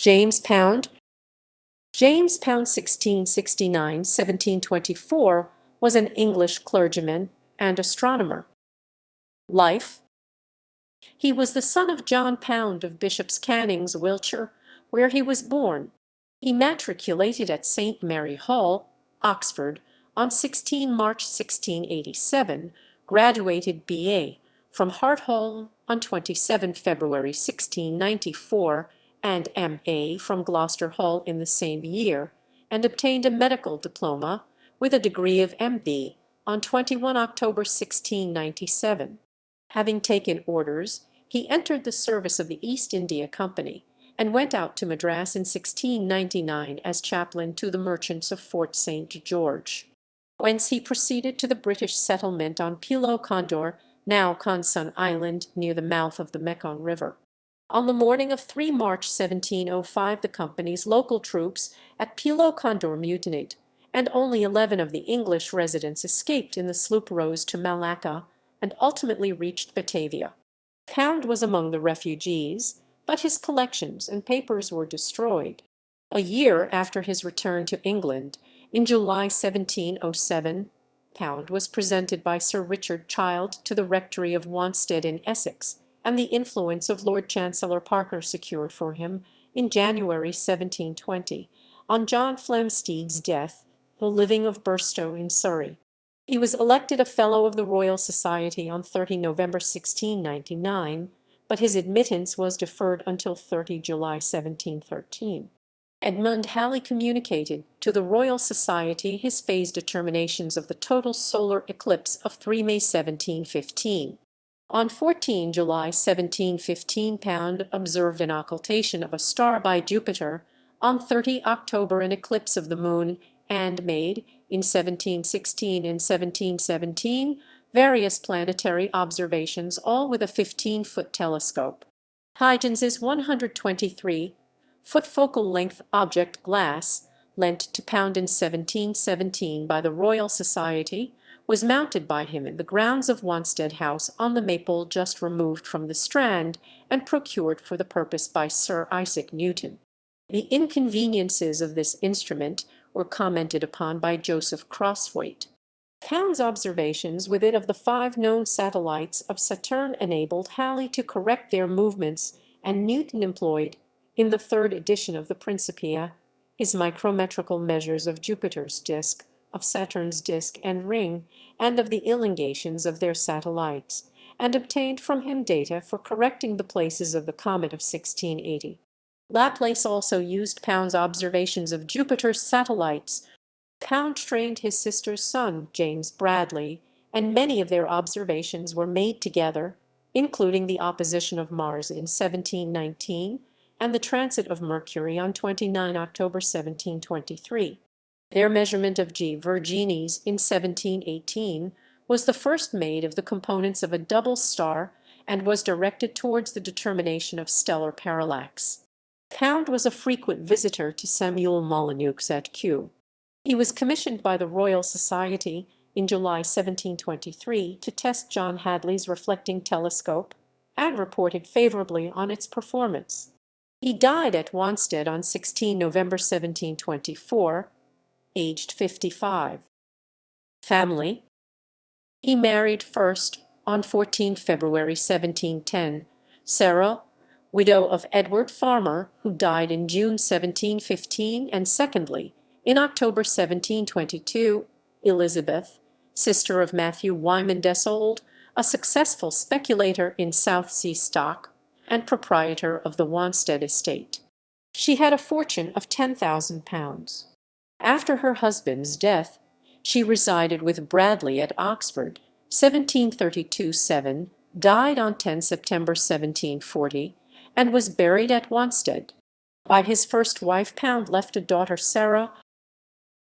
James Pound. James Pound 1669–1724 was an English clergyman and astronomer. Life. He was the son of John Pound of Bishop's Cannings, Wiltshire, where he was born. He matriculated at St. Mary Hall, Oxford, on 16 March 1687, graduated B.A. from Hart Hall on 27 February 1694, and M.A. from Gloucester Hall in the same year, and obtained a medical diploma, with a degree of M.B., on 21 October 1697. Having taken orders, he entered the service of the East India Company, and went out to Madras in 1699 as chaplain to the merchants of Fort St. George, whence he proceeded to the British settlement on Pilo Condor, now Consun Island, near the mouth of the Mekong River. On the morning of 3 March 1705 the company's local troops at Pilo Condor mutinied, and only 11 of the English residents escaped in the sloop Rose to Malacca, and ultimately reached Batavia. Pound was among the refugees, but his collections and papers were destroyed. A year after his return to England, in July 1707, Pound was presented by Sir Richard Child to the rectory of Wanstead in Essex, and the influence of Lord Chancellor Parker secured for him, in January 1720, on John Flamsteed's death, the living of Burstow in Surrey. He was elected a Fellow of the Royal Society on 30 November 1699, but his admittance was deferred until 30 July 1713. Edmund Halley communicated to the Royal Society his phase determinations of the total solar eclipse of 3 May 1715. On 14 July 1715 Pound observed an occultation of a star by Jupiter, on 30 October an eclipse of the moon, and made, in 1716 and 1717, various planetary observations, all with a 15-foot telescope. Huygens' 123-foot focal-length object glass, lent to Pound in 1717 by the Royal Society, was mounted by him in the grounds of Wanstead House on the Maypole just removed from the Strand, and procured for the purpose by Sir Isaac Newton. The inconveniences of this instrument were commented upon by Joseph Crosthwaite. Pound's observations with it of the 5 known satellites of Saturn enabled Halley to correct their movements, and Newton employed, in the 3rd edition of the Principia, his micrometrical measures of Jupiter's disk, of Saturn's disk and ring, and of the elongations of their satellites, and obtained from him data for correcting the places of the comet of 1680. Laplace also used Pound's observations of Jupiter's satellites. Pound trained his sister's son, James Bradley, and many of their observations were made together, including the opposition of Mars in 1719 and the transit of Mercury on 29 October 1723. Their measurement of G Virginis in 1718 was the first made of the components of a double star, and was directed towards the determination of stellar parallax. Pound was a frequent visitor to Samuel Molyneux at Kew. He was commissioned by the Royal Society in July 1723 to test John Hadley's reflecting telescope, and reported favourably on its performance. He died at Wanstead on 16 November 1724, aged 55. Family. He married first, on 14 February 1710, Sarah, widow of Edward Farmer, who died in June 1715, and secondly, in October 1722, Elizabeth, sister of Matthew Wyman Desold, a successful speculator in South Sea stock, and proprietor of the Wanstead estate. She had a fortune of £10,000. After her husband's death, she resided with Bradley at Oxford, 1732–7, died on 10 September 1740, and was buried at Wanstead. By his first wife Pound left a daughter Sarah,